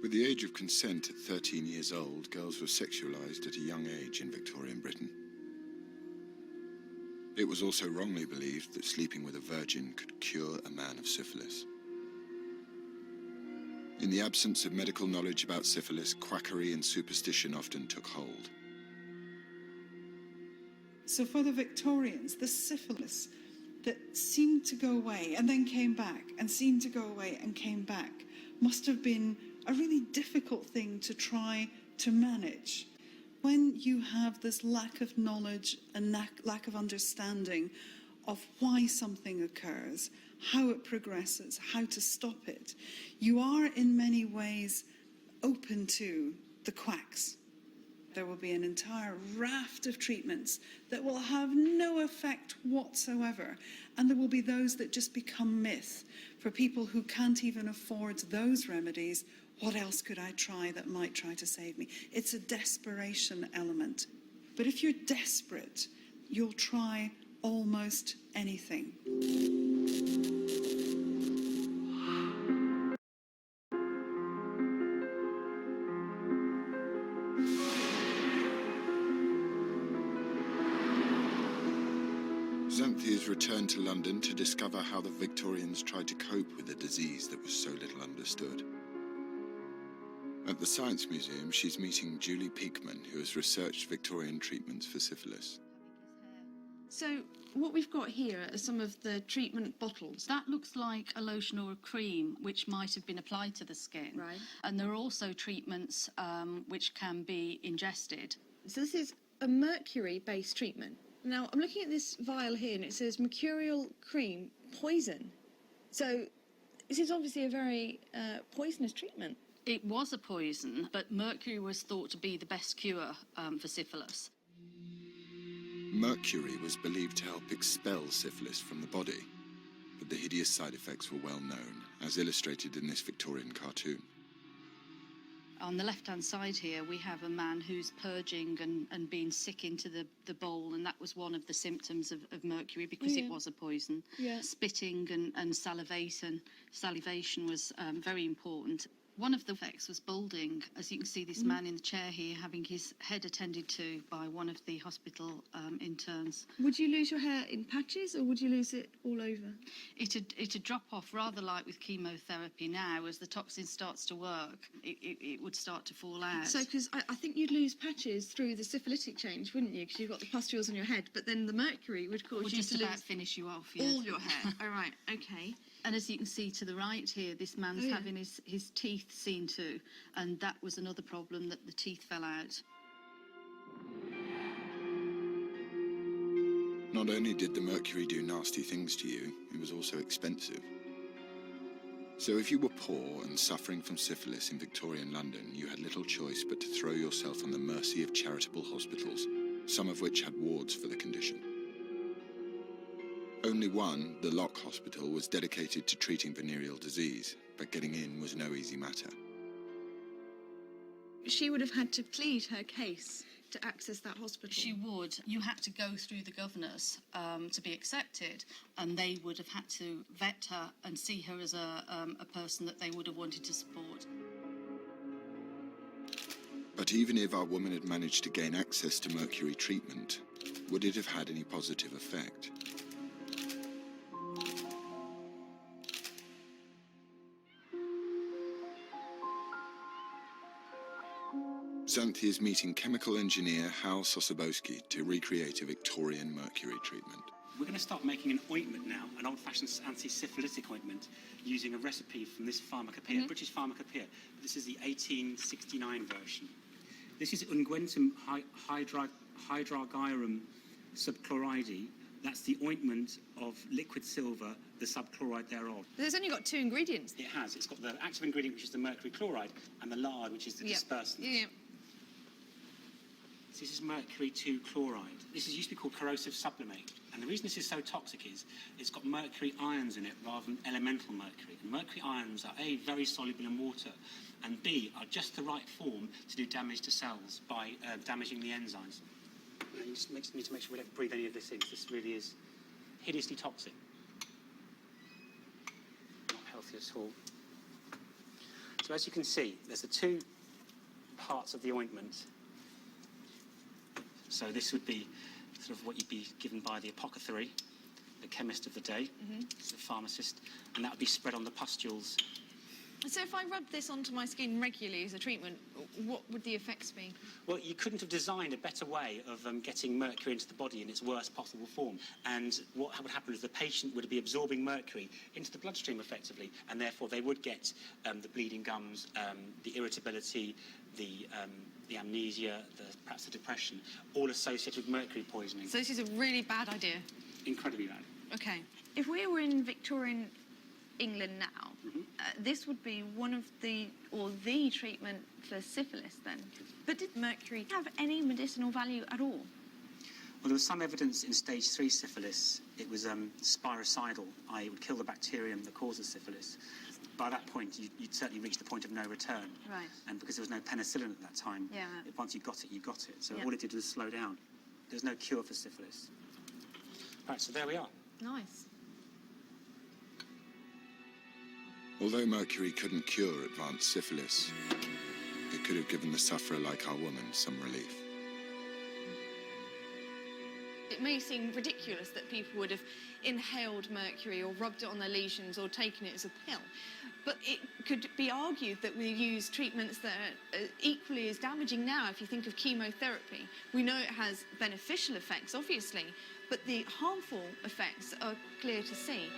With the age of consent at 13 years old, girls were sexualised at a young age in Victorian Britain. It was also wrongly believed that sleeping with a virgin could cure a man of syphilis. In the absence of medical knowledge about syphilis, quackery and superstition often took hold. So for the Victorians, the syphilis that seemed to go away and then came back and seemed to go away and came back must have been a really difficult thing to try to manage. When you have this lack of knowledge and lack of understanding of why something occurs, how it progresses, how to stop it, you are in many ways open to the quacks. There will be an entire raft of treatments that will have no effect whatsoever. And there will be those that just become myth. For people who can't even afford those remedies, what else could I try that might try to save me? It's a desperation element. But if you're desperate, you'll try almost anything. Xanthias returned to London to discover how the Victorians tried to cope with a disease that was so little understood. At the Science Museum, she's meeting Julie Peakman, who has researched Victorian treatments for syphilis. So what we've got here are some of the treatment bottles. That looks like a lotion or a cream which might have been applied to the skin. Right. And there are also treatments which can be ingested. So this is a mercury-based treatment. Now, I'm looking at this vial here and it says mercurial cream, poison. So this is obviously a very poisonous treatment. It was a poison, but mercury was thought to be the best cure for syphilis. Mercury was believed to help expel syphilis from the body, but the hideous side effects were well known, as illustrated in this Victorian cartoon. On the left-hand side here, we have a man who's purging and being sick into the bowl, and that was one of the symptoms of mercury because it was a poison. Yeah. Spitting and salivation was very important. One of the effects was balding. As you can see, this man in the chair here having his head attended to by one of the hospital interns. Would you lose your hair in patches or would you lose it all over? It'd drop off rather like with chemotherapy now. As the toxin starts to work, it would start to fall out. So, because I think you'd lose patches through the syphilitic change, wouldn't you? Because you've got the pustules on your head, but then the mercury would cause you just to about lose finish you off, yes. all your hair. All right, okay. And as you can see to the right here, this man's having his teeth seen to, and that was another problem, that the teeth fell out. Not only did the mercury do nasty things to you, it was also expensive. So if you were poor and suffering from syphilis in Victorian London, you had little choice but to throw yourself on the mercy of charitable hospitals, some of which had wards for the condition. Only one, the Lock Hospital, was dedicated to treating venereal disease, but getting in was no easy matter. She would have had to plead her case to access that hospital. She would. You had to go through the governors to be accepted, and they would have had to vet her and see her as a person that they would have wanted to support. But even if our woman had managed to gain access to mercury treatment, would it have had any positive effect? Xanthi is meeting chemical engineer Hal Sosabowski to recreate a Victorian mercury treatment. We're going to start making an ointment now, an old-fashioned anti-syphilitic ointment, using a recipe from this pharmacopoeia, British pharmacopoeia. This is the 1869 version. This is unguentum hydrargyrum subchloride. That's the ointment of liquid silver, the subchloride thereof. There's only got 2 ingredients. It has. It's got the active ingredient, which is the mercury chloride, and the lard, which is the dispersant. Yeah. This is mercury 2 chloride. This used to be called corrosive sublimate. And the reason this is so toxic is it's got mercury ions in it rather than elemental mercury. And mercury ions are A, very soluble in water, and B, are just the right form to do damage to cells by damaging the enzymes. And you just need to make sure we don't breathe any of this in. This really is hideously toxic. Not healthy at all. So as you can see, there's the two parts of the ointment. So this would be sort of what you'd be given by the apothecary, the chemist of the day, the pharmacist, and that would be spread on the pustules. So if I rub this onto my skin regularly as a treatment, what would the effects be? Well, you couldn't have designed a better way of getting mercury into the body in its worst possible form. And what would happen is the patient would be absorbing mercury into the bloodstream effectively, and therefore they would get the bleeding gums, the irritability, the amnesia, perhaps the depression, all associated with mercury poisoning. So this is a really bad idea. Incredibly bad. Okay. If we were in Victorian England now, this would be one of the treatment for syphilis then. But did mercury have any medicinal value at all? Well, there was some evidence in stage 3 syphilis. It was spirocidal, i.e. it would kill the bacterium that causes syphilis. By that point, you'd certainly reached the point of no return. Right. And because there was no penicillin at that time, once you got it, you got it. So all it did was slow down. There's no cure for syphilis. Right, so there we are. Nice. Although mercury couldn't cure advanced syphilis, it could have given the sufferer like our woman some relief. It may seem ridiculous that people would have inhaled mercury or rubbed it on their lesions or taken it as a pill, but it could be argued that we use treatments that are equally as damaging now. If you think of chemotherapy, we know it has beneficial effects, obviously, but the harmful effects are clear to see.